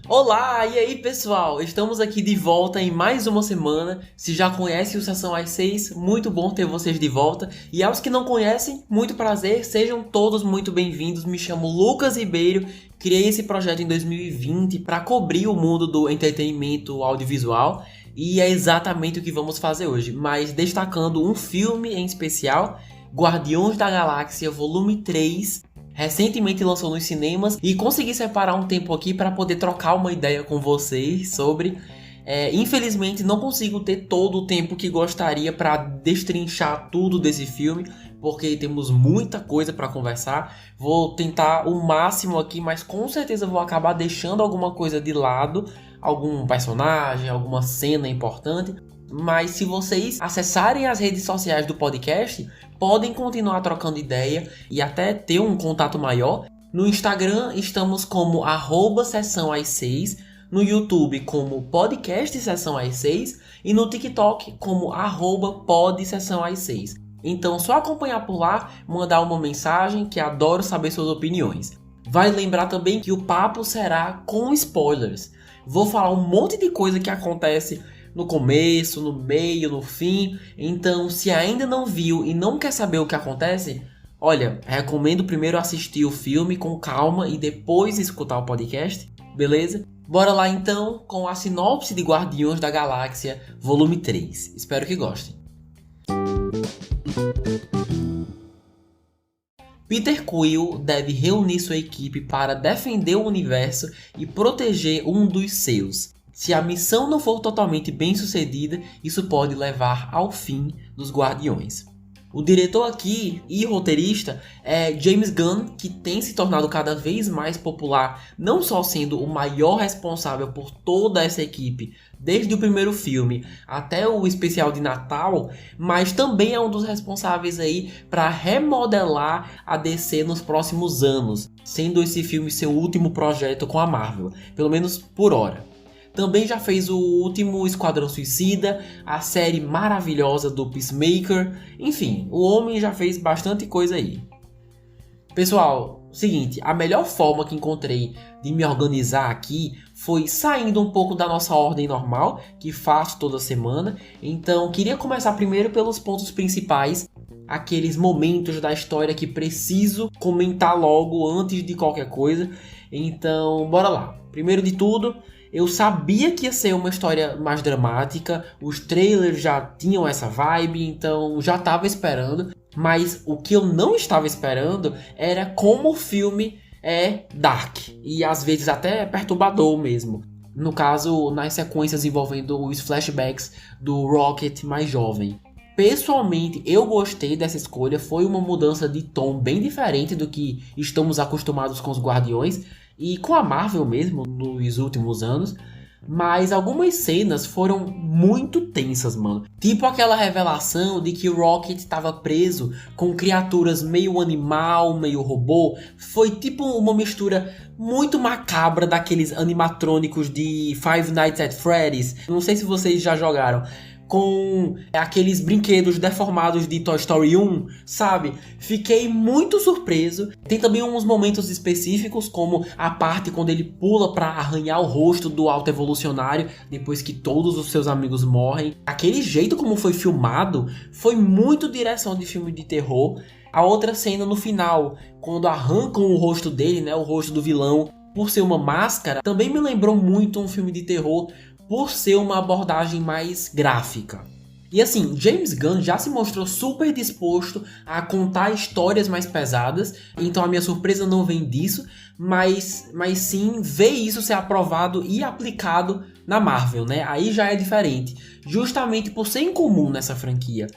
Olá, e aí pessoal? Estamos aqui de volta em mais uma semana. Se já conhece o Sessão às 6, muito bom ter vocês de volta. E aos que não conhecem, muito prazer, sejam todos muito bem-vindos. Me chamo Lucas Ribeiro, criei esse projeto em 2020 para cobrir o mundo do entretenimento audiovisual. E é exatamente o que vamos fazer hoje, mas destacando um filme em especial, Guardiões da Galáxia Volume 3, recentemente lançou nos cinemas e consegui separar um tempo aqui para poder trocar uma ideia com vocês sobre. Infelizmente não consigo ter todo o tempo que gostaria para destrinchar tudo desse filme, porque temos muita coisa para conversar. Vou tentar o máximo aqui, mas com certeza vou acabar deixando alguma coisa de lado, algum personagem, alguma cena importante. Mas se vocês acessarem as redes sociais do podcast, podem continuar trocando ideia e até ter um contato maior. No Instagram estamos como @Sessão às 6, no YouTube como podcast Sessão às 6 e no TikTok como @PodSessão às 6. Então só acompanhar por lá, mandar uma mensagem que adoro saber suas opiniões. Vale lembrar também que o papo será com spoilers. Vou falar um monte de coisa que acontece no começo, no meio, no fim. Então, se ainda não viu e não quer saber o que acontece, olha, recomendo primeiro assistir o filme com calma e depois escutar o podcast, beleza? Bora lá então com a sinopse de Guardiões da Galáxia, volume 3. Espero que gostem. Peter Quill deve reunir sua equipe para defender o universo e proteger um dos seus. Se a missão não for totalmente bem sucedida, isso pode levar ao fim dos Guardiões. O diretor aqui e roteirista é James Gunn, que tem se tornado cada vez mais popular, não só sendo o maior responsável por toda essa equipe, desde o primeiro filme até o especial de Natal, mas também é um dos responsáveis aí para remodelar a DC nos próximos anos, sendo esse filme seu último projeto com a Marvel, pelo menos por hora. Também já fez o último Esquadrão Suicida, a série maravilhosa do Peacemaker. Enfim, o homem já fez bastante coisa aí. Pessoal, seguinte, a melhor forma que encontrei de me organizar aqui foi saindo um pouco da nossa ordem normal, que faço toda semana. Então, queria começar primeiro pelos pontos principais, aqueles momentos da história que preciso comentar logo antes de qualquer coisa. Então, bora lá. Primeiro de tudo, eu sabia que ia ser uma história mais dramática, os trailers já tinham essa vibe, então já estava esperando. Mas o que eu não estava esperando era como o filme é dark e às vezes até perturbador mesmo. No caso, nas sequências envolvendo os flashbacks do Rocket mais jovem. Pessoalmente, eu gostei dessa escolha, foi uma mudança de tom bem diferente do que estamos acostumados com os Guardiões e com a Marvel mesmo nos últimos anos, mas algumas cenas foram muito tensas, mano. Tipo aquela revelação de que o Rocket estava preso com criaturas meio animal, meio robô. Foi tipo uma mistura muito macabra daqueles animatrônicos de Five Nights at Freddy's. Não sei se vocês já jogaram. Com aqueles brinquedos deformados de Toy Story 1, sabe? Fiquei muito surpreso. Tem também uns momentos específicos, como a parte quando ele pula pra arranhar o rosto do Alto Evolucionário depois que todos os seus amigos morrem. Aquele jeito como foi filmado foi muito direção de filme de terror. A outra cena no final, quando arrancam o rosto dele, né, o rosto do vilão, por ser uma máscara, também me lembrou muito um filme de terror, por ser uma abordagem mais gráfica. E assim, James Gunn já se mostrou super disposto a contar histórias mais pesadas, então a minha surpresa não vem disso, mas sim ver isso ser aprovado e aplicado na Marvel, né? Aí já é diferente, justamente por ser incomum nessa franquia.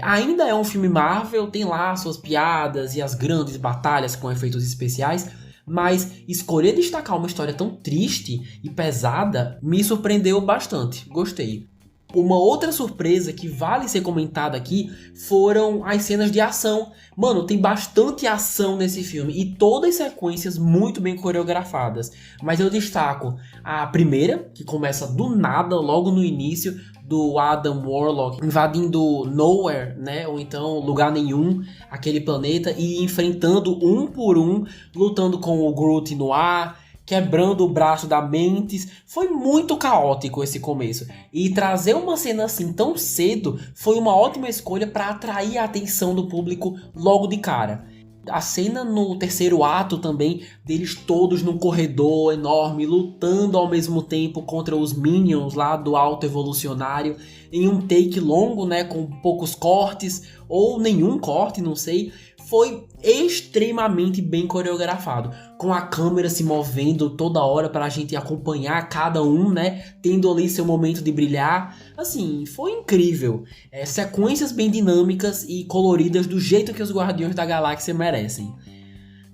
Ainda é um filme Marvel, tem lá suas piadas e as grandes batalhas com efeitos especiais, mas escolher destacar uma história tão triste e pesada me surpreendeu bastante, gostei. Uma outra surpresa que vale ser comentada aqui foram as cenas de ação. Mano, tem bastante ação nesse filme e todas sequências muito bem coreografadas. Mas eu destaco a primeira, que começa do nada, logo no início, do Adam Warlock invadindo Nowhere, né? Ou então lugar nenhum, aquele planeta, e enfrentando um por um, lutando com o Groot no ar, quebrando o braço da Mantis. Foi muito caótico esse começo. E trazer uma cena assim tão cedo foi uma ótima escolha para atrair a atenção do público logo de cara. A cena no terceiro ato também, deles todos num corredor enorme, lutando ao mesmo tempo contra os Minions lá do Alto Evolucionário, em um take longo, né, com poucos cortes, ou nenhum corte, não sei, foi extremamente bem coreografado, com a câmera se movendo toda hora para a gente acompanhar cada um, né, tendo ali seu momento de brilhar. Assim, foi incrível. Sequências bem dinâmicas e coloridas do jeito que os Guardiões da Galáxia merecem.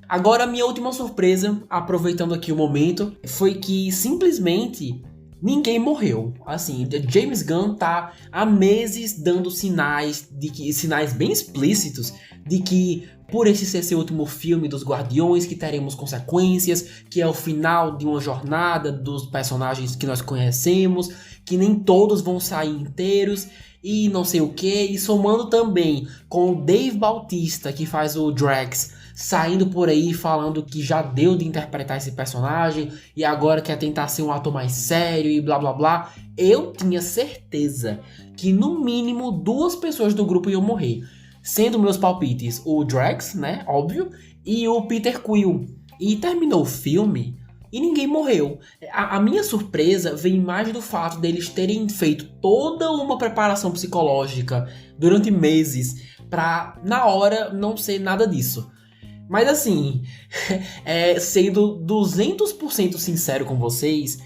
Agora, minha última surpresa, aproveitando aqui o momento, foi que simplesmente ninguém morreu. Assim, James Gunn tá há meses dando sinais bem explícitos de que por esse ser seu último filme dos Guardiões, que teremos consequências, que é o final de uma jornada dos personagens que nós conhecemos, que nem todos vão sair inteiros e não sei o que, e somando também com o Dave Bautista, que faz o Drax, saindo por aí falando que já deu de interpretar esse personagem e agora quer tentar ser um ator mais sério e blá blá blá, eu tinha certeza que no mínimo 2 pessoas do grupo iam morrer, sendo meus palpites o Drax, né, óbvio, e o Peter Quill. E terminou o filme e ninguém morreu. A minha surpresa vem mais do fato deles terem feito toda uma preparação psicológica durante meses pra na hora não ser nada disso. Mas assim, sendo 200% sincero com vocês,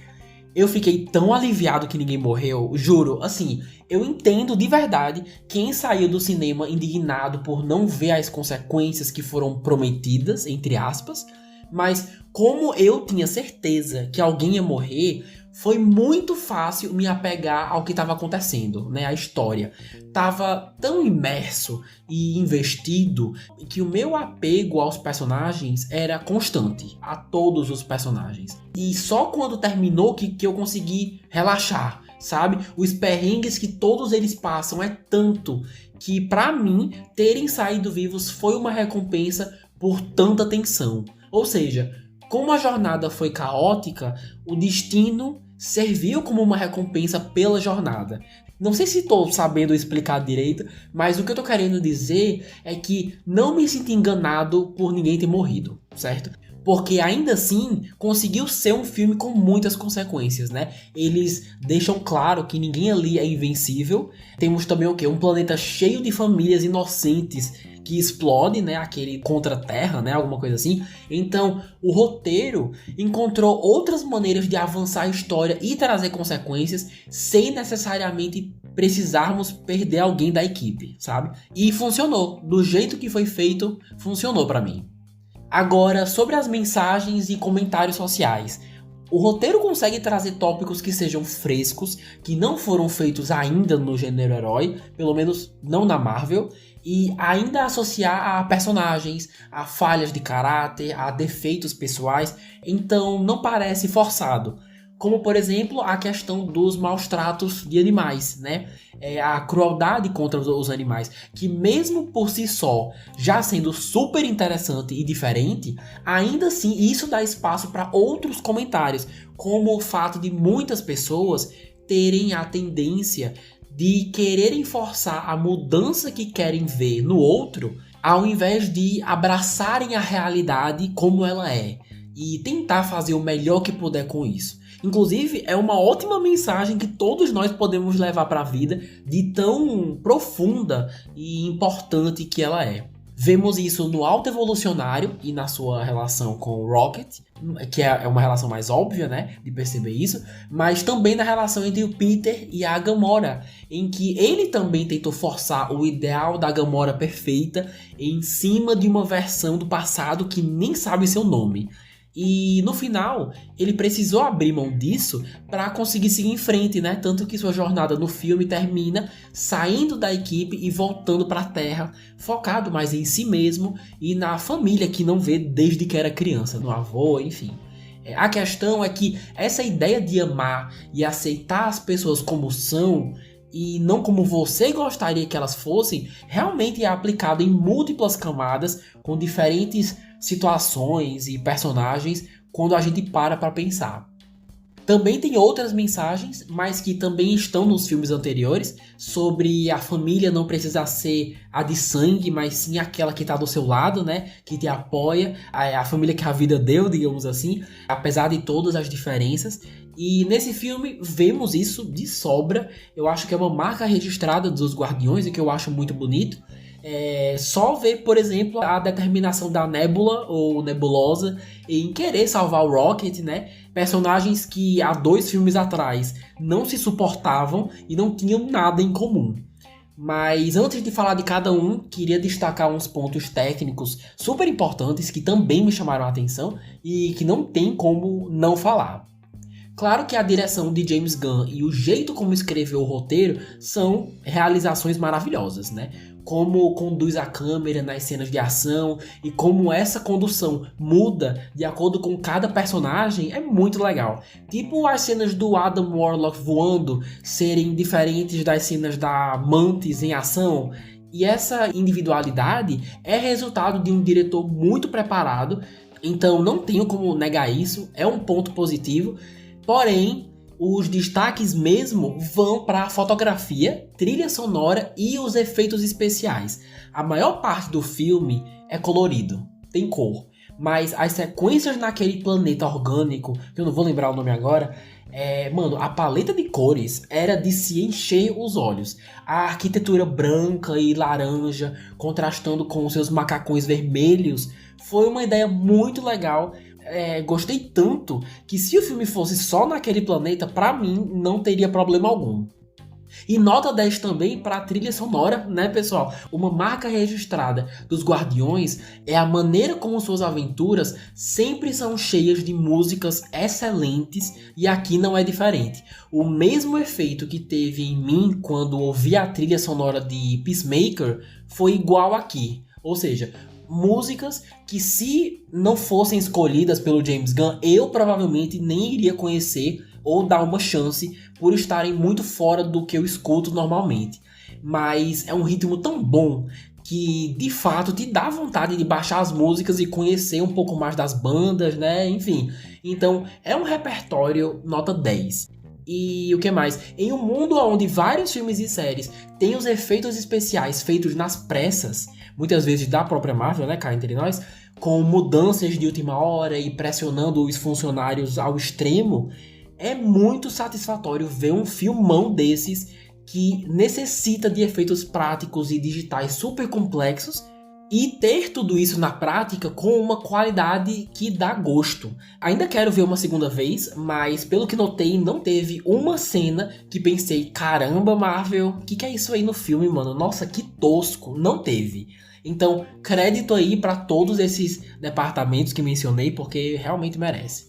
eu fiquei tão aliviado que ninguém morreu, juro, assim, eu entendo de verdade quem saiu do cinema indignado por não ver as consequências que foram prometidas, entre aspas, mas como eu tinha certeza que alguém ia morrer, foi muito fácil me apegar ao que estava acontecendo, né? A história. Tava tão imerso e investido que o meu apego aos personagens era constante, a todos os personagens. E só quando terminou que eu consegui relaxar, sabe? Os perrengues que todos eles passam é tanto que, pra mim, terem saído vivos foi uma recompensa por tanta tensão. Ou seja, como a jornada foi caótica, o destino serviu como uma recompensa pela jornada. Não sei se estou sabendo explicar direito, mas o que eu estou querendo dizer é que não me sinto enganado por ninguém ter morrido, certo? Porque ainda assim conseguiu ser um filme com muitas consequências, né? Eles deixam claro que ninguém ali é invencível. Temos também o quê? Um planeta cheio de famílias inocentes que explode, né? Aquele contra a Terra, né? Alguma coisa assim. Então, o roteiro encontrou outras maneiras de avançar a história e trazer consequências sem necessariamente precisarmos perder alguém da equipe, sabe? E funcionou. Do jeito que foi feito, funcionou pra mim. Agora, sobre as mensagens e comentários sociais. O roteiro consegue trazer tópicos que sejam frescos, que não foram feitos ainda no gênero herói, pelo menos não na Marvel, e ainda associar a personagens, a falhas de caráter, a defeitos pessoais, então não parece forçado. Como, por exemplo, a questão dos maus tratos de animais, né? A crueldade contra os animais, que mesmo por si só, já sendo super interessante e diferente, ainda assim isso dá espaço para outros comentários, como o fato de muitas pessoas terem a tendência de quererem forçar a mudança que querem ver no outro, ao invés de abraçarem a realidade como ela é, e tentar fazer o melhor que puder com isso. Inclusive, é uma ótima mensagem que todos nós podemos levar para a vida, de tão profunda e importante que ela é. Vemos isso no Alto Evolucionário e na sua relação com o Rocket, que é uma relação mais óbvia, né, de perceber isso, mas também na relação entre o Peter e a Gamora, em que ele também tentou forçar o ideal da Gamora perfeita em cima de uma versão do passado que nem sabe seu nome. E no final, ele precisou abrir mão disso para conseguir seguir em frente, né? Tanto que sua jornada no filme termina saindo da equipe e voltando para a Terra, focado mais em si mesmo e na família que não vê desde que era criança, no avô, enfim. A questão é que essa ideia de amar e aceitar as pessoas como são e não como você gostaria que elas fossem, realmente é aplicado em múltiplas camadas, com diferentes situações e personagens, quando a gente para pensar. Também tem outras mensagens, mas que também estão nos filmes anteriores, sobre a família não precisar ser a de sangue, mas sim aquela que está do seu lado, né? Que te apoia, a família que a vida deu, digamos assim, apesar de todas as diferenças. E nesse filme vemos isso de sobra. Eu acho que é uma marca registrada dos Guardiões e que eu acho muito bonito. Só ver, por exemplo, a determinação da Nebula ou Nebulosa em querer salvar o Rocket, né? Personagens que há 2 filmes atrás não se suportavam e não tinham nada em comum. Mas antes de falar de cada um, queria destacar uns pontos técnicos super importantes que também me chamaram a atenção e que não tem como não falar. Claro que a direção de James Gunn e o jeito como escreveu o roteiro são realizações maravilhosas, né? Como conduz a câmera nas cenas de ação e como essa condução muda de acordo com cada personagem é muito legal. Tipo as cenas do Adam Warlock voando serem diferentes das cenas da Mantis em ação. E essa individualidade é resultado de um diretor muito preparado, então não tenho como negar isso, é um ponto positivo. Porém, os destaques mesmo vão para a fotografia, trilha sonora e os efeitos especiais. A maior parte do filme é colorido, tem cor. Mas as sequências naquele planeta orgânico, que eu não vou lembrar o nome agora, a paleta de cores era de se encher os olhos. A arquitetura branca e laranja, contrastando com os seus macacões vermelhos, foi uma ideia muito legal. Gostei tanto que se o filme fosse só naquele planeta, pra mim não teria problema algum. E nota 10 também para a trilha sonora, né, pessoal? Uma marca registrada dos Guardiões é a maneira como suas aventuras sempre são cheias de músicas excelentes, e aqui não é diferente. O mesmo efeito que teve em mim quando ouvi a trilha sonora de Peacemaker foi igual aqui. Ou seja, músicas que, se não fossem escolhidas pelo James Gunn, eu provavelmente nem iria conhecer ou dar uma chance, por estarem muito fora do que eu escuto normalmente. Mas é um ritmo tão bom que de fato te dá vontade de baixar as músicas e conhecer um pouco mais das bandas, né? Enfim, então é um repertório nota 10. E o que mais? Em um mundo onde vários filmes e séries têm os efeitos especiais feitos nas pressas, muitas vezes da própria Marvel, né, cá entre nós, com mudanças de última hora e pressionando os funcionários ao extremo, é muito satisfatório ver um filmão desses que necessita de efeitos práticos e digitais super complexos e ter tudo isso na prática com uma qualidade que dá gosto. Ainda quero ver uma segunda vez, mas pelo que notei, não teve uma cena que pensei, caramba, Marvel, o que é isso aí no filme, mano? Nossa, que tosco. Não teve. Então, crédito aí para todos esses departamentos que mencionei, porque realmente merece.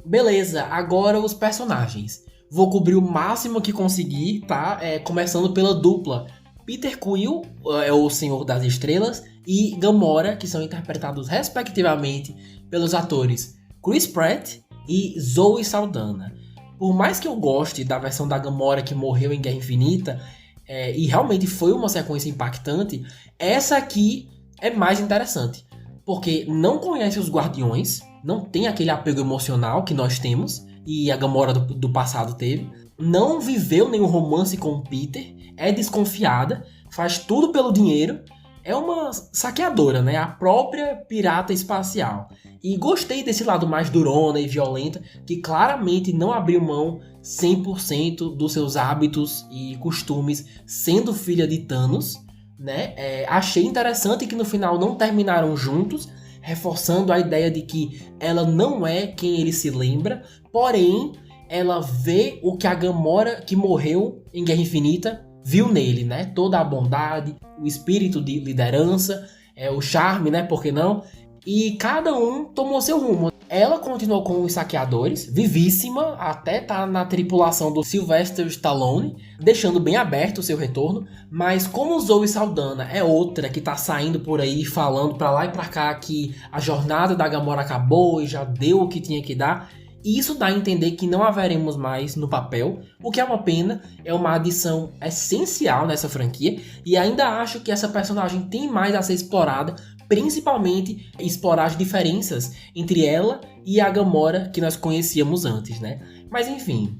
Beleza, agora os personagens. Vou cobrir o máximo que conseguir, tá? Começando pela dupla. Peter Quill é o Senhor das Estrelas e Gamora, que são interpretados respectivamente pelos atores Chris Pratt e Zoe Saldana. Por mais que eu goste da versão da Gamora que morreu em Guerra Infinita, e realmente foi uma sequência impactante, essa aqui é mais interessante, porque não conhece os Guardiões, não tem aquele apego emocional que nós temos, e a Gamora do passado teve, não viveu nenhum romance com o Peter, é desconfiada, faz tudo pelo dinheiro, é uma saqueadora, né? A própria pirata espacial. E gostei desse lado mais durona e violenta, que claramente não abriu mão 100% dos seus hábitos e costumes, sendo filha de Thanos, né? Achei interessante que no final não terminaram juntos, reforçando a ideia de que ela não é quem ele se lembra, porém ela vê o que a Gamora que morreu em Guerra Infinita viu nele, né? Toda a bondade, o espírito de liderança, o charme, né? Por que não? e cada um tomou seu rumo. Ela continuou com os saqueadores, vivíssima, até tá na tripulação do Sylvester Stallone, deixando bem aberto o seu retorno. Mas como Zoe Saldana é outra que tá saindo por aí falando pra lá e pra cá que a jornada da Gamora acabou e já deu o que tinha que dar, isso dá a entender que não haveremos mais no papel, o que é uma pena, é uma adição essencial nessa franquia, e ainda acho que essa personagem tem mais a ser explorada, principalmente explorar as diferenças entre ela e a Gamora que nós conhecíamos antes, né? Mas enfim,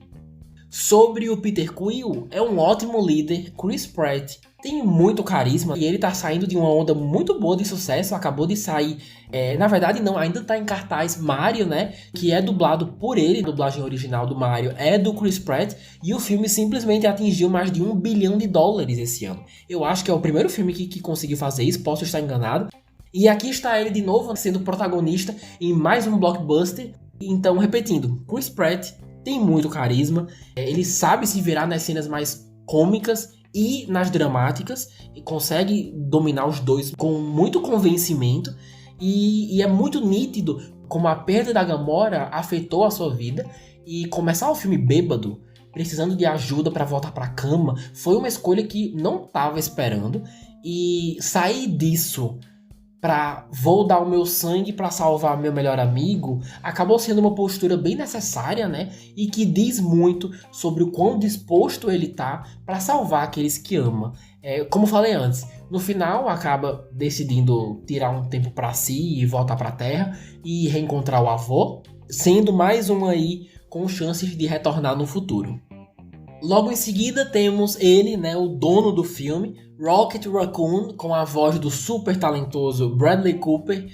sobre o Peter Quill, é um ótimo líder. Chris Pratt tem muito carisma e ele tá saindo de uma onda muito boa de sucesso. Acabou de sair, na verdade não, ainda tá em cartaz Mario, né? Que é dublado por ele, a dublagem original do Mario é do Chris Pratt. E o filme simplesmente atingiu mais de $1 bilhão esse ano. Eu acho que é o primeiro filme que conseguiu fazer isso, posso estar enganado. E aqui está ele de novo sendo protagonista em mais um blockbuster. Então, repetindo, Chris Pratt tem muito carisma, ele sabe se virar nas cenas mais cômicas e nas dramáticas, e consegue dominar os dois com muito convencimento, e é muito nítido como a perda da Gamora afetou a sua vida, e começar o filme bêbado, precisando de ajuda para voltar para a cama, foi uma escolha que não estava esperando, e sair disso para vou dar o meu sangue para salvar meu melhor amigo, acabou sendo uma postura bem necessária, né? E que diz muito sobre o quão disposto ele tá para salvar aqueles que ama. Como falei antes, no final acaba decidindo tirar um tempo para si e voltar para a Terra e reencontrar o avô, sendo mais um aí com chances de retornar no futuro. Logo em seguida temos ele, né, o dono do filme, Rocket Raccoon, com a voz do super talentoso Bradley Cooper,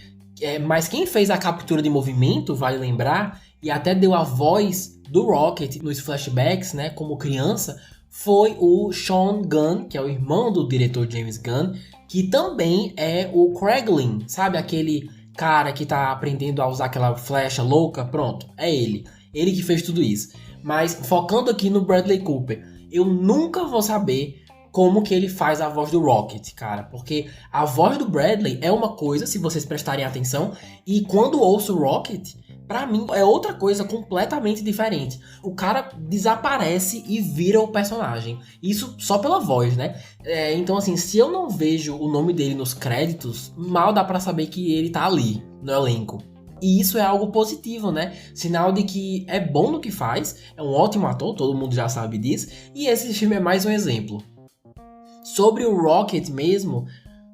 mas quem fez a captura de movimento, vale lembrar, e até deu a voz do Rocket nos flashbacks, né, como criança, foi o Sean Gunn, que é o irmão do diretor James Gunn, que também é o Kraglin, sabe, aquele cara que tá aprendendo a usar aquela flecha louca, pronto, é ele que fez tudo isso. Mas focando aqui no Bradley Cooper, eu nunca vou saber como que ele faz a voz do Rocket, cara. Porque a voz do Bradley é uma coisa, se vocês prestarem atenção. E quando ouço o Rocket, pra mim é outra coisa completamente diferente. O cara desaparece e vira o personagem. Isso só pela voz, né? Então assim, se eu não vejo o nome dele nos créditos, mal dá pra saber que ele tá ali, no elenco. E isso é algo positivo, né? Sinal de que é bom no que faz, é um ótimo ator, todo mundo já sabe disso, e esse filme é mais um exemplo. Sobre o Rocket mesmo,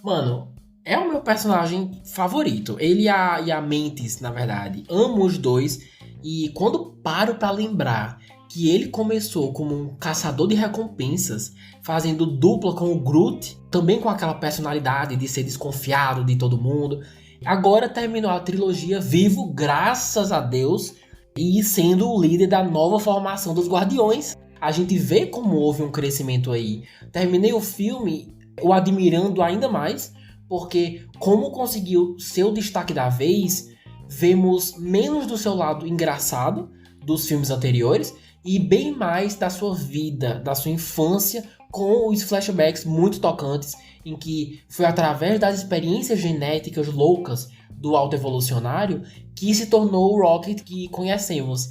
mano, é o meu personagem favorito. Ele e a Mantis, na verdade. Amo os dois, e quando paro pra lembrar que ele começou como um caçador de recompensas, fazendo dupla com o Groot, também com aquela personalidade de ser desconfiado de todo mundo. Agora terminou a trilogia vivo, graças a Deus, e sendo o líder da nova formação dos Guardiões. A gente vê como houve um crescimento aí. Terminei o filme o admirando ainda mais, porque como conseguiu ser o destaque da vez, vemos menos do seu lado engraçado dos filmes anteriores e bem mais da sua vida, da sua infância, com os flashbacks muito tocantes, em que foi através das experiências genéticas loucas do autoevolucionário que se tornou o Rocket que conhecemos.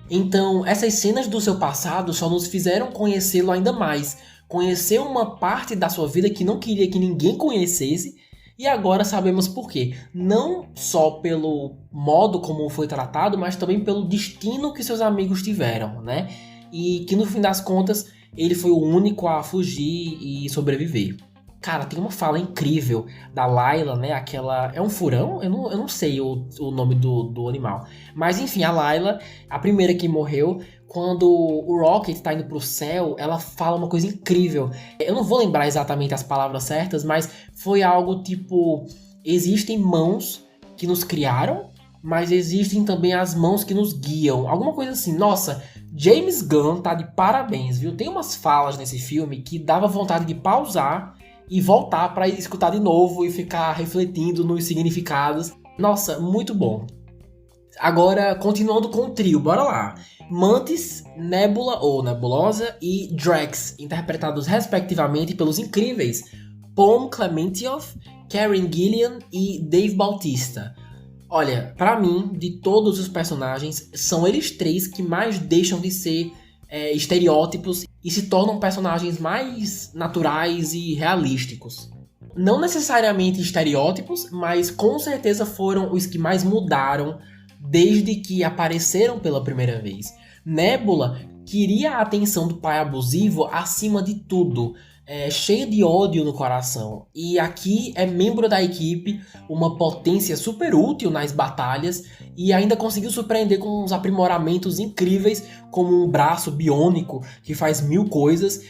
Então, essas cenas do seu passado só nos fizeram conhecê-lo ainda mais, conhecer uma parte da sua vida que não queria que ninguém conhecesse, e agora sabemos por quê. Não só pelo modo como foi tratado, mas também pelo destino que seus amigos tiveram, né? E que no fim das contas ele foi o único a fugir e sobreviver. Cara, tem uma fala incrível da Layla, né? Aquela... É um furão? Eu não sei o nome do animal. Mas enfim, a Layla, a primeira que morreu, quando o Rocket tá indo pro céu, ela fala uma coisa incrível. Eu não vou lembrar exatamente as palavras certas, mas foi algo tipo... Existem mãos que nos criaram, mas existem também as mãos que nos guiam. Alguma coisa assim. Nossa, James Gunn tá de parabéns, viu? Tem umas falas nesse filme que dava vontade de pausar e voltar para escutar de novo e ficar refletindo nos significados. Nossa, muito bom. Agora, continuando com o trio, bora lá. Mantis, Nebula ou Nebulosa e Drax, interpretados respectivamente pelos incríveis Pom Klementieff, Karen Gillan e Dave Bautista. Olha, pra mim, de todos os personagens, são eles três que mais deixam de ser estereótipos e se tornam personagens mais naturais e realísticos. Não necessariamente estereótipos, mas com certeza foram os que mais mudaram desde que apareceram pela primeira vez. Nebula queria a atenção do pai abusivo acima de tudo, cheia de ódio no coração. E aqui é membro da equipe, uma potência super útil nas batalhas e ainda conseguiu surpreender com uns aprimoramentos incríveis, como um braço biônico que faz 1000 coisas,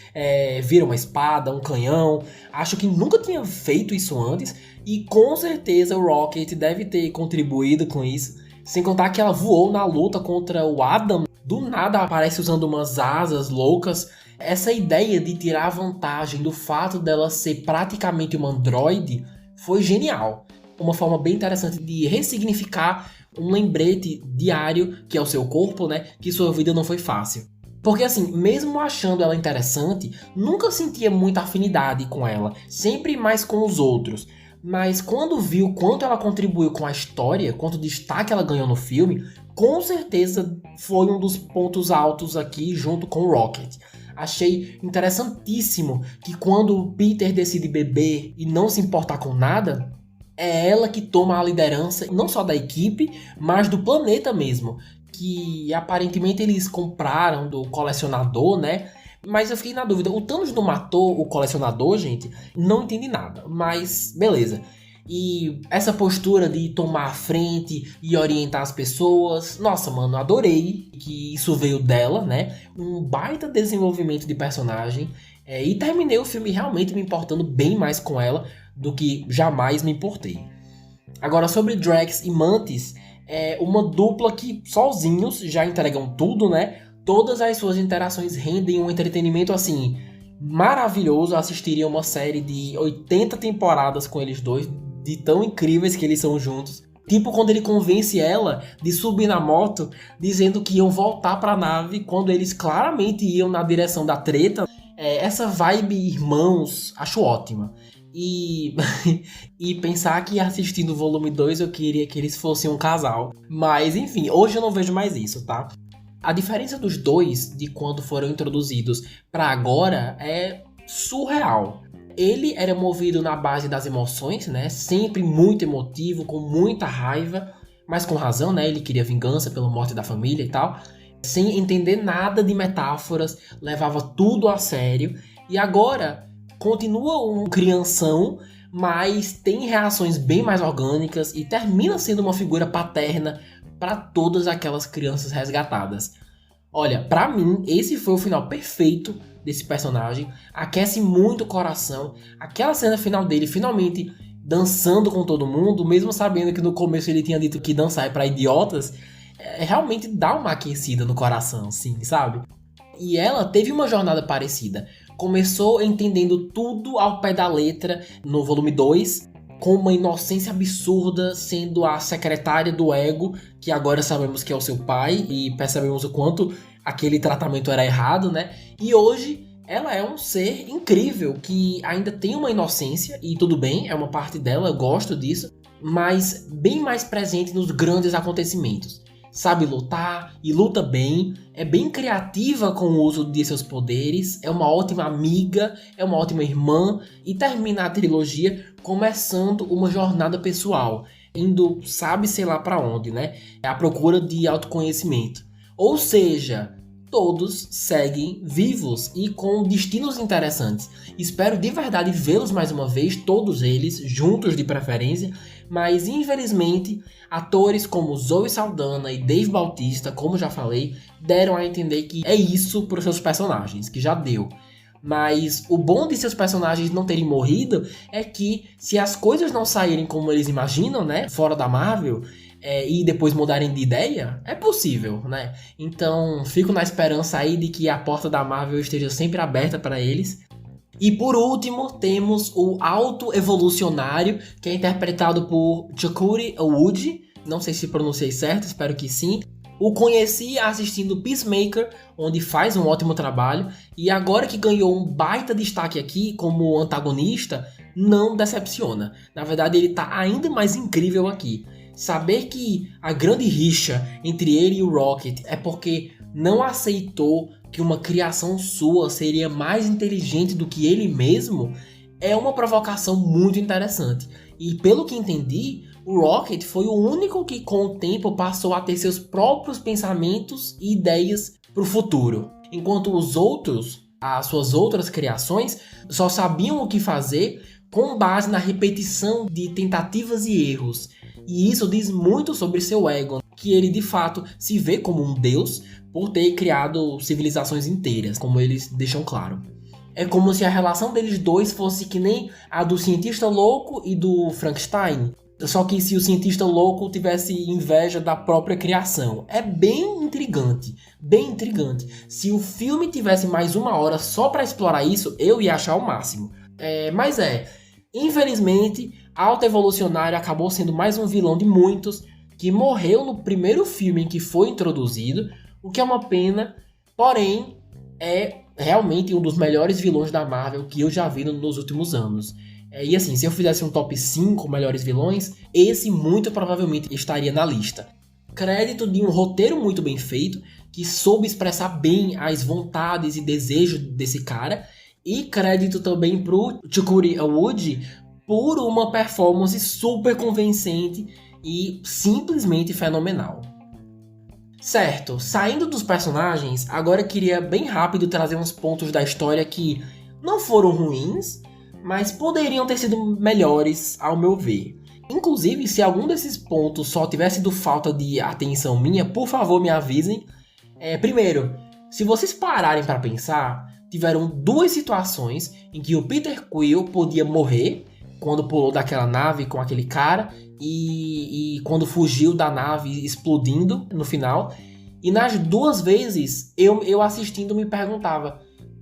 vira uma espada, um canhão. Acho que nunca tinha feito isso antes e com certeza o Rocket deve ter contribuído com isso. Sem contar que ela voou na luta contra o Adam. Do nada aparece usando umas asas loucas. Essa ideia de tirar vantagem do fato dela ser praticamente uma androide foi genial. Uma forma bem interessante de ressignificar um lembrete diário, que é o seu corpo, né? Que sua vida não foi fácil. Porque assim, mesmo achando ela interessante, nunca sentia muita afinidade com ela. Sempre mais com os outros. Mas quando viu quanto ela contribuiu com a história, quanto destaque ela ganhou no filme, com certeza foi um dos pontos altos aqui junto com o Rocket. Achei interessantíssimo que quando o Peter decide beber e não se importar com nada, é ela que toma a liderança, não só da equipe, mas do planeta mesmo. Que aparentemente eles compraram do colecionador, né? Mas eu fiquei na dúvida, o Thanos não matou o colecionador, gente? Não entendi nada, mas beleza. E essa postura de tomar a frente e orientar as pessoas, nossa, mano, adorei que isso veio dela, né? Um baita desenvolvimento de personagem. E terminei o filme realmente me importando bem mais com ela do que jamais me importei. Agora, sobre Drax e Mantis, é uma dupla que sozinhos já entregam tudo, né? Todas as suas interações rendem um entretenimento assim maravilhoso. Eu assistiria uma série de 80 temporadas com eles dois, de tão incríveis que eles são juntos. Tipo quando ele convence ela de subir na moto, dizendo que iam voltar pra nave quando eles claramente iam na direção da treta. Essa vibe irmãos, acho ótima. E pensar que assistindo o volume 2 eu queria que eles fossem um casal. Mas enfim, hoje eu não vejo mais isso, tá? A diferença dos dois, de quando foram introduzidos pra agora, é surreal. Ele era movido na base das emoções, né? Sempre muito emotivo, com muita raiva, mas com razão, né? Ele queria vingança pela morte da família e tal. Sem entender nada de metáforas, levava tudo a sério. E agora, continua um crianção, mas tem reações bem mais orgânicas e termina sendo uma figura paterna para todas aquelas crianças resgatadas. Olha, pra mim, esse foi o final perfeito desse personagem. Aquece muito o coração. Aquela cena final dele, finalmente dançando com todo mundo, mesmo sabendo que no começo ele tinha dito que dançar é pra idiotas, realmente dá uma aquecida no coração, sim, sabe? E ela teve uma jornada parecida. Começou entendendo tudo ao pé da letra no volume 2, com uma inocência absurda, sendo a secretária do ego, que agora sabemos que é o seu pai, e percebemos o quanto aquele tratamento era errado, né? E hoje ela é um ser incrível, que ainda tem uma inocência, e tudo bem, é uma parte dela, eu gosto disso, mas bem mais presente nos grandes acontecimentos. Sabe lutar e luta bem, é bem criativa com o uso de seus poderes, é uma ótima amiga, é uma ótima irmã e termina a trilogia começando uma jornada pessoal, indo sabe sei lá pra onde, né? À procura de autoconhecimento. Ou seja, todos seguem vivos e com destinos interessantes. Espero de verdade vê-los mais uma vez, todos eles, juntos de preferência, mas infelizmente atores como Zoe Saldana e Dave Bautista, como já falei, deram a entender que é isso para os seus personagens, que já deu. Mas o bom de seus personagens não terem morrido é que se as coisas não saírem como eles imaginam, né, fora da Marvel, e depois mudarem de ideia, é possível, né? Então fico na esperança aí de que a porta da Marvel esteja sempre aberta para eles. E por último, temos o Alto Evolucionário, que é interpretado por Chakuri Awuji. Não sei se pronunciei certo, espero que sim. O conheci assistindo Peacemaker, onde faz um ótimo trabalho. E agora que ganhou um baita destaque aqui como antagonista, não decepciona. Na verdade, ele tá ainda mais incrível aqui. Saber que a grande rixa entre ele e o Rocket é porque não aceitou que uma criação sua seria mais inteligente do que ele mesmo é uma provocação muito interessante. E pelo que entendi, o Rocket foi o único que com o tempo passou a ter seus próprios pensamentos e ideias para o futuro. Enquanto os outros, as suas outras criações, só sabiam o que fazer com base na repetição de tentativas e erros. E isso diz muito sobre seu ego, que ele de fato se vê como um deus por ter criado civilizações inteiras, como eles deixam claro. É como se a relação deles dois fosse que nem a do cientista louco e do Frankenstein. Só que se o cientista louco tivesse inveja da própria criação. É bem intrigante, bem intrigante. Se o filme tivesse mais 1 hora só para explorar isso, eu ia achar o máximo. Infelizmente, Alta Evolucionário acabou sendo mais um vilão de muitos, que morreu no primeiro filme em que foi introduzido, o que é uma pena, porém, é realmente um dos melhores vilões da Marvel que eu já vi nos últimos anos. E assim, se eu fizesse um top 5 melhores vilões, esse muito provavelmente estaria na lista. Crédito de um roteiro muito bem feito, que soube expressar bem as vontades e desejos desse cara, e crédito também pro Chukuri Awuji por uma performance super convincente e simplesmente fenomenal. Certo, saindo dos personagens, agora eu queria bem rápido trazer uns pontos da história que não foram ruins, mas poderiam ter sido melhores ao meu ver. Inclusive, se algum desses pontos só tivesse sido falta de atenção minha, por favor me avisem. Primeiro, se vocês pararem para pensar, tiveram 2 situações em que o Peter Quill podia morrer, quando pulou daquela nave com aquele cara e quando fugiu da nave explodindo no final. E nas 2 vezes, eu assistindo me perguntava,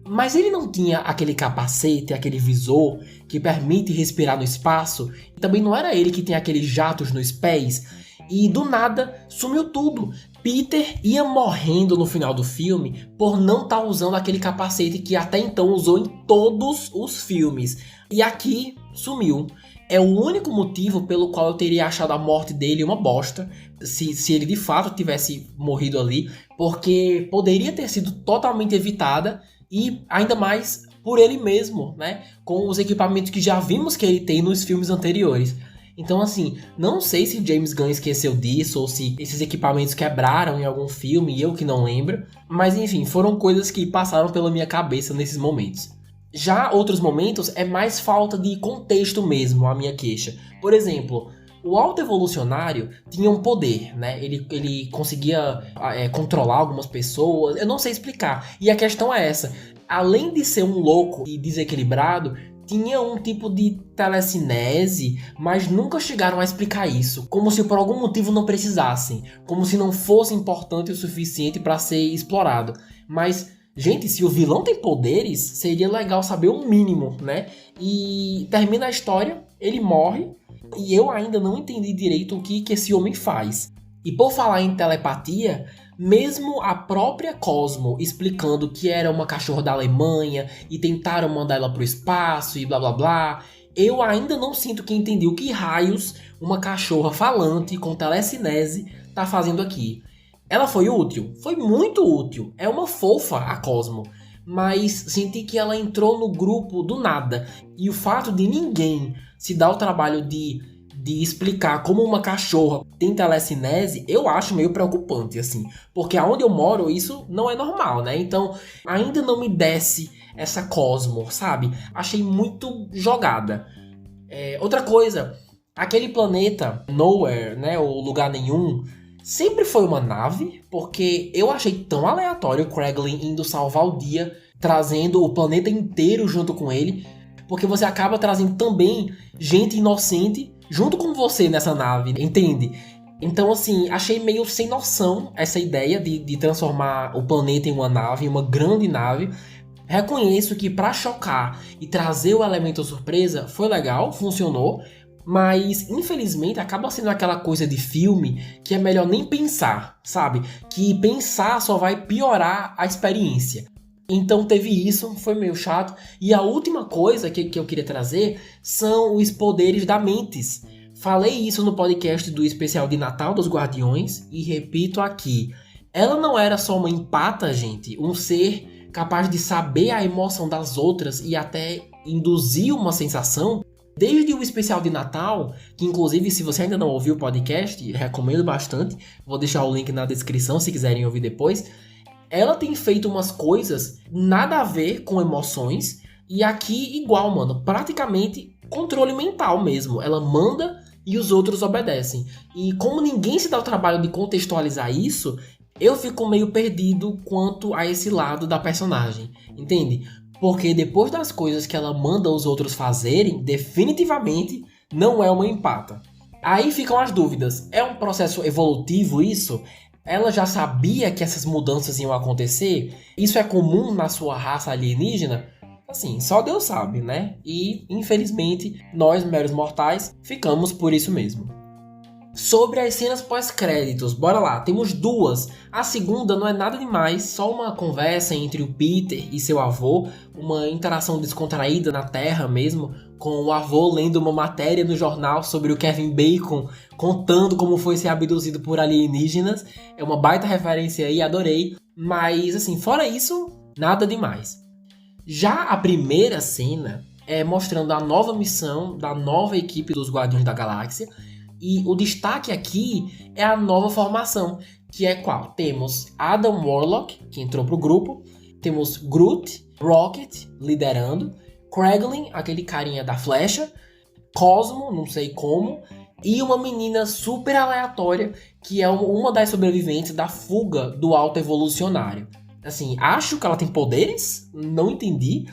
mas ele não tinha aquele capacete, aquele visor que permite respirar no espaço? E também não era ele que tem aqueles jatos nos pés? E do nada, sumiu tudo. Peter ia morrendo no final do filme por não estar usando aquele capacete que até então usou em todos os filmes. E aqui, sumiu. É o único motivo pelo qual eu teria achado a morte dele uma bosta, se ele de fato tivesse morrido ali, porque poderia ter sido totalmente evitada, e ainda mais por ele mesmo, né? Com os equipamentos que já vimos que ele tem nos filmes anteriores. Então, assim, não sei se James Gunn esqueceu disso, ou se esses equipamentos quebraram em algum filme, e eu que não lembro. Mas, enfim, foram coisas que passaram pela minha cabeça nesses momentos. Já outros momentos é mais falta de contexto mesmo, a minha queixa. Por exemplo, o Alto Evolucionário tinha um poder, né? Ele conseguia controlar algumas pessoas, eu não sei explicar. E a questão é essa, além de ser um louco e desequilibrado, tinha um tipo de telecinese, mas nunca chegaram a explicar isso. Como se por algum motivo não precisassem. Como se não fosse importante o suficiente para ser explorado. Mas, gente, se o vilão tem poderes, seria legal saber o mínimo, né? E termina a história, ele morre, e eu ainda não entendi direito o que esse homem faz. E por falar em telepatia, mesmo a própria Cosmo explicando que era uma cachorra da Alemanha e tentaram mandar ela pro espaço e blá blá blá, eu ainda não sinto que entendi o que raios uma cachorra falante com telecinese tá fazendo aqui. Ela foi útil? Foi muito útil. É uma fofa a Cosmo. Mas senti que ela entrou no grupo do nada. E o fato de ninguém se dar o trabalho de explicar como uma cachorra tem telecinese, eu acho meio preocupante, assim. Porque aonde eu moro, isso não é normal, né? Então, ainda não me desce essa Cosmo, sabe? Achei muito jogada. Outra coisa, aquele planeta Nowhere, né? O lugar nenhum, sempre foi uma nave, porque eu achei tão aleatório o Kraglin indo salvar o dia, trazendo o planeta inteiro junto com ele, porque você acaba trazendo também gente inocente junto com você nessa nave, entende? Então, assim, achei meio sem noção essa ideia de transformar o planeta em uma nave, em uma grande nave. Reconheço que pra chocar e trazer o elemento surpresa foi legal, funcionou, mas infelizmente acaba sendo aquela coisa de filme que é melhor nem pensar, sabe? Que pensar só vai piorar a experiência. Então teve isso, foi meio chato. E a última coisa que eu queria trazer são os poderes da Mantis. Falei isso no podcast do especial de Natal dos Guardiões e repito aqui. Ela não era só uma empata, gente, um ser capaz de saber a emoção das outras e até induzir uma sensação. Desde o especial de Natal, que inclusive se você ainda não ouviu o podcast, recomendo bastante, vou deixar o link na descrição se quiserem ouvir depois. Ela tem feito umas coisas nada a ver com emoções e aqui igual, mano, praticamente controle mental mesmo. Ela manda e os outros obedecem. E como ninguém se dá o trabalho de contextualizar isso, eu fico meio perdido quanto a esse lado da personagem, entende? Porque depois das coisas que ela manda os outros fazerem, definitivamente não é uma empata. Aí ficam as dúvidas. É um processo evolutivo isso? Ela já sabia que essas mudanças iam acontecer? Isso é comum na sua raça alienígena? Assim, só Deus sabe, né? E, infelizmente, nós, meros mortais, ficamos por isso mesmo. Sobre as cenas pós-créditos, bora lá, temos duas. A segunda não é nada demais, só uma conversa entre o Peter e seu avô, uma interação descontraída na Terra mesmo, com o avô lendo uma matéria no jornal sobre o Kevin Bacon, contando como foi ser abduzido por alienígenas. É uma baita referência aí, adorei. Mas, assim, fora isso, nada demais. Já a primeira cena é mostrando a nova missão da nova equipe dos Guardiões da Galáxia. E o destaque aqui é a nova formação, que é qual? Temos Adam Warlock, que entrou pro grupo. Temos Groot, Rocket, liderando. Kraglin, aquele carinha da flecha. Cosmo, não sei como. E uma menina super aleatória, que é uma das sobreviventes da fuga do Alto Evolucionário. Assim, acho que ela tem poderes, não entendi.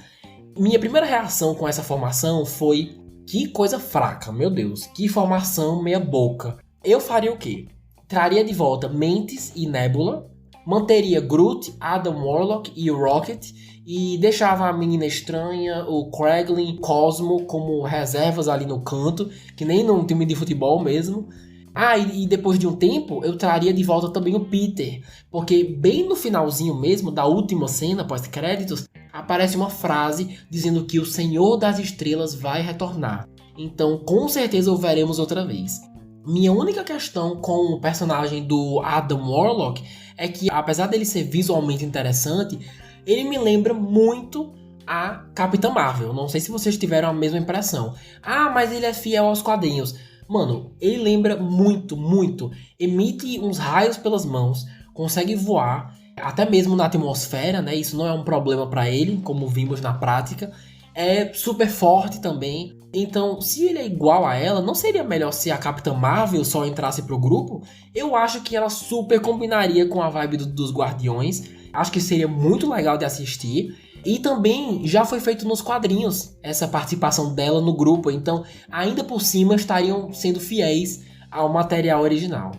Minha primeira reação com essa formação foi: que coisa fraca, meu Deus, que formação meia boca. Eu faria o quê? Traria de volta Mantis e Nebula, manteria Groot, Adam Warlock e o Rocket, e deixava a menina estranha, o Kraglin, Cosmo como reservas ali no canto, que nem num time de futebol mesmo. Ah, e depois de um tempo, eu traria de volta também o Peter, porque bem no finalzinho mesmo, da última cena, pós-créditos, aparece uma frase dizendo que o Senhor das Estrelas vai retornar. Então, com certeza o veremos outra vez. Minha única questão com o personagem do Adam Warlock é que, apesar dele ser visualmente interessante, ele me lembra muito a Capitã Marvel. Não sei se vocês tiveram a mesma impressão. Ah, mas ele é fiel aos quadrinhos. Mano, ele lembra muito, muito. Emite uns raios pelas mãos, consegue voar, até mesmo na atmosfera, né? Isso não é um problema pra ele, como vimos na prática. É super forte também. Então, se ele é igual a ela, não seria melhor se a Capitã Marvel só entrasse pro grupo? Eu acho que ela super combinaria com a vibe dos Guardiões. Acho que seria muito legal de assistir. E também já foi feito nos quadrinhos essa participação dela no grupo, então ainda por cima estariam sendo fiéis ao material original.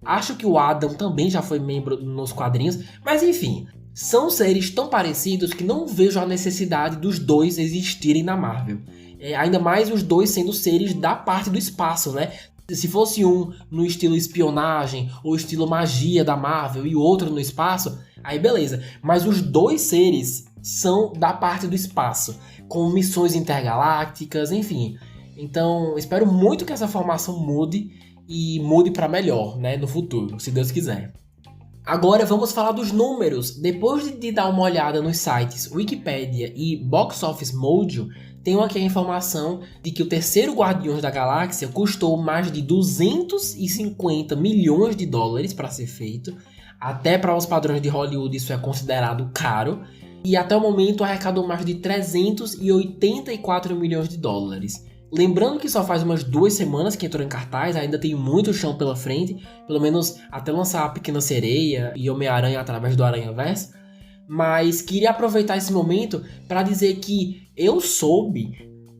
Acho que o Adam também já foi membro nos quadrinhos, mas enfim, são seres tão parecidos que não vejo a necessidade dos dois existirem na Marvel. Ainda mais os dois sendo seres da parte do espaço, né? Se fosse um no estilo espionagem ou estilo magia da Marvel e o outro no espaço, aí beleza. Mas os dois seres são da parte do espaço, com missões intergalácticas, enfim. Então, espero muito que essa formação mude e mude para melhor, né, no futuro, se Deus quiser. Agora vamos falar dos números. Depois de dar uma olhada nos sites Wikipedia e Box Office Mojo, tenho aqui a informação de que o terceiro Guardiões da Galáxia custou mais de 250 milhões de dólares para ser feito. Até para os padrões de Hollywood isso é considerado caro. E até o momento arrecadou mais de 384 milhões de dólares. Lembrando que só faz umas 2 semanas que entrou em cartaz, ainda tem muito chão pela frente, pelo menos até lançar a Pequena Sereia e Homem-Aranha através do Aranhaverso. Mas queria aproveitar esse momento para dizer que eu soube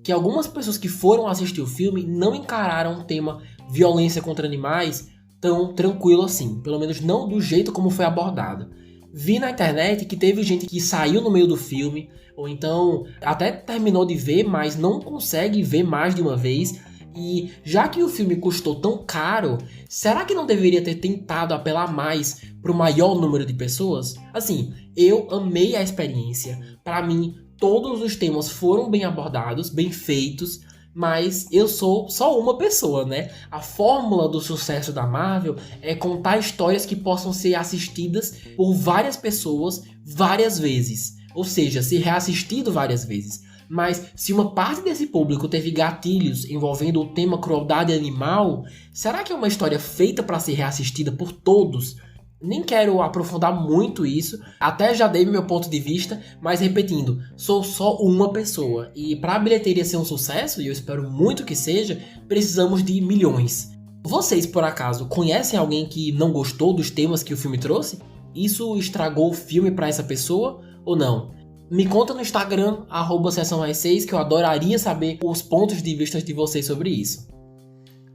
que algumas pessoas que foram assistir o filme não encararam o tema violência contra animais tão tranquilo assim, pelo menos não do jeito como foi abordado. Vi na internet que teve gente que saiu no meio do filme, ou então até terminou de ver, mas não consegue ver mais de uma vez. E já que o filme custou tão caro, será que não deveria ter tentado apelar mais para o maior número de pessoas? Assim, eu amei a experiência. Para mim, todos os temas foram bem abordados, bem feitos, mas eu sou só uma pessoa, né? A fórmula do sucesso da Marvel é contar histórias que possam ser assistidas por várias pessoas várias vezes, ou seja, ser reassistido várias vezes. Mas se uma parte desse público teve gatilhos envolvendo o tema crueldade animal, será que é uma história feita para ser reassistida por todos? Nem quero aprofundar muito isso, até já dei meu ponto de vista, mas repetindo, sou só uma pessoa e para a bilheteria ser um sucesso, e eu espero muito que seja, precisamos de milhões. Vocês, por acaso, conhecem alguém que não gostou dos temas que o filme trouxe? Isso estragou o filme para essa pessoa ou não? Me conta no Instagram, @sessão6, que eu adoraria saber os pontos de vista de vocês sobre isso.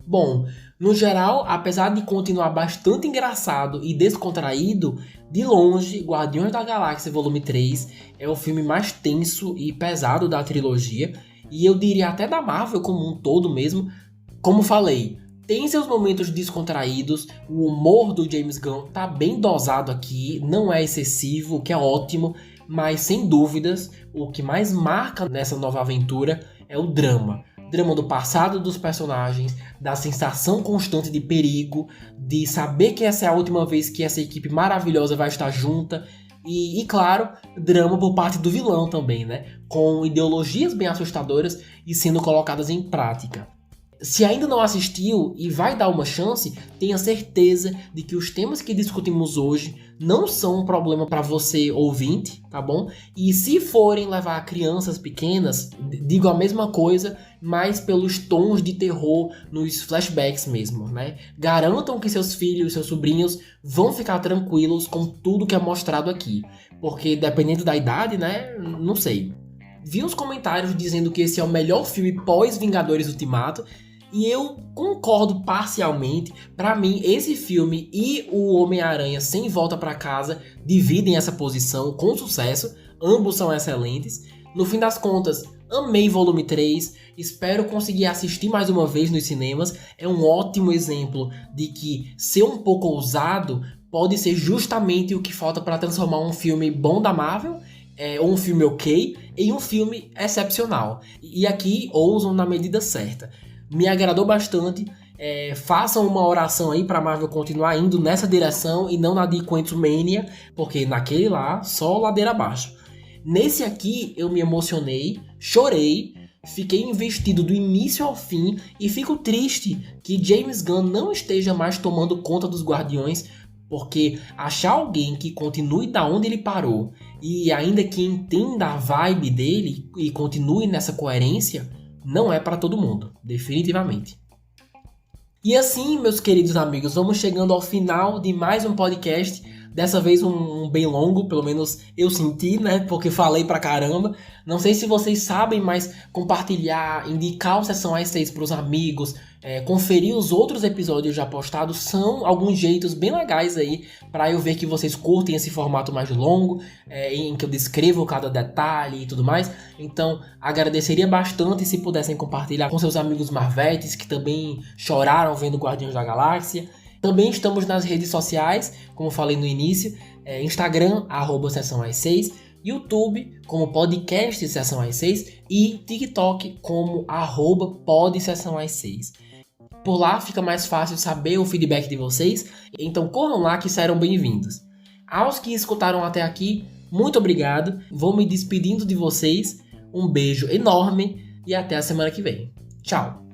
Bom, no geral, apesar de continuar bastante engraçado e descontraído, de longe, Guardiões da Galáxia Volume 3 é o filme mais tenso e pesado da trilogia, e eu diria até da Marvel como um todo mesmo. Como falei, tem seus momentos descontraídos, o humor do James Gunn tá bem dosado aqui, não é excessivo, o que é ótimo, mas sem dúvidas, o que mais marca nessa nova aventura é o drama. Drama do passado dos personagens, da sensação constante de perigo, de saber que essa é a última vez que essa equipe maravilhosa vai estar junta. E claro, drama por parte do vilão também, né? Com ideologias bem assustadoras e sendo colocadas em prática. Se ainda não assistiu e vai dar uma chance, tenha certeza de que os temas que discutimos hoje não são um problema para você ouvinte, tá bom? E se forem levar crianças pequenas, digo a mesma coisa, mas pelos tons de terror nos flashbacks mesmo, né? Garantam que seus filhos, seus sobrinhos vão ficar tranquilos com tudo que é mostrado aqui, porque dependendo da idade, né? Não sei. Vi uns comentários dizendo que esse é o melhor filme pós-Vingadores Ultimato, e eu concordo parcialmente. Pra mim, esse filme e o Homem-Aranha Sem Volta Pra Casa dividem essa posição com sucesso. Ambos são excelentes. No fim das contas, amei Volume 3. Espero conseguir assistir mais uma vez nos cinemas. É um ótimo exemplo de que ser um pouco ousado pode ser justamente o que falta para transformar um filme bom da Marvel, ou um filme ok, em um filme excepcional. E aqui ousam na medida certa. Me agradou bastante. Façam uma oração aí pra Marvel continuar indo nessa direção e não na de Quantumania, porque naquele lá, só ladeira abaixo. Nesse aqui, eu me emocionei, chorei, fiquei investido do início ao fim e fico triste que James Gunn não esteja mais tomando conta dos Guardiões, porque achar alguém que continue da onde ele parou e ainda que entenda a vibe dele e continue nessa coerência, não é para todo mundo, definitivamente. E assim, meus queridos amigos, vamos chegando ao final de mais um podcast. Dessa vez um bem longo, pelo menos eu senti, né? Porque falei pra caramba. Não sei se vocês sabem, mas compartilhar, indicar o Sessão A6 pros amigos, conferir os outros episódios já postados são alguns jeitos bem legais aí pra eu ver que vocês curtem esse formato mais longo, em que eu descrevo cada detalhe e tudo mais. Então, agradeceria bastante se pudessem compartilhar com seus amigos Marvetes que também choraram vendo Guardiões da Galáxia. Também estamos nas redes sociais, como falei no início, Instagram, @sessão6, YouTube, como podcast Sessão A6 e TikTok, como @podsessão6. Por lá fica mais fácil saber o feedback de vocês, então corram lá que serão bem-vindos. Aos que escutaram até aqui, muito obrigado, vou me despedindo de vocês, um beijo enorme e até a semana que vem. Tchau!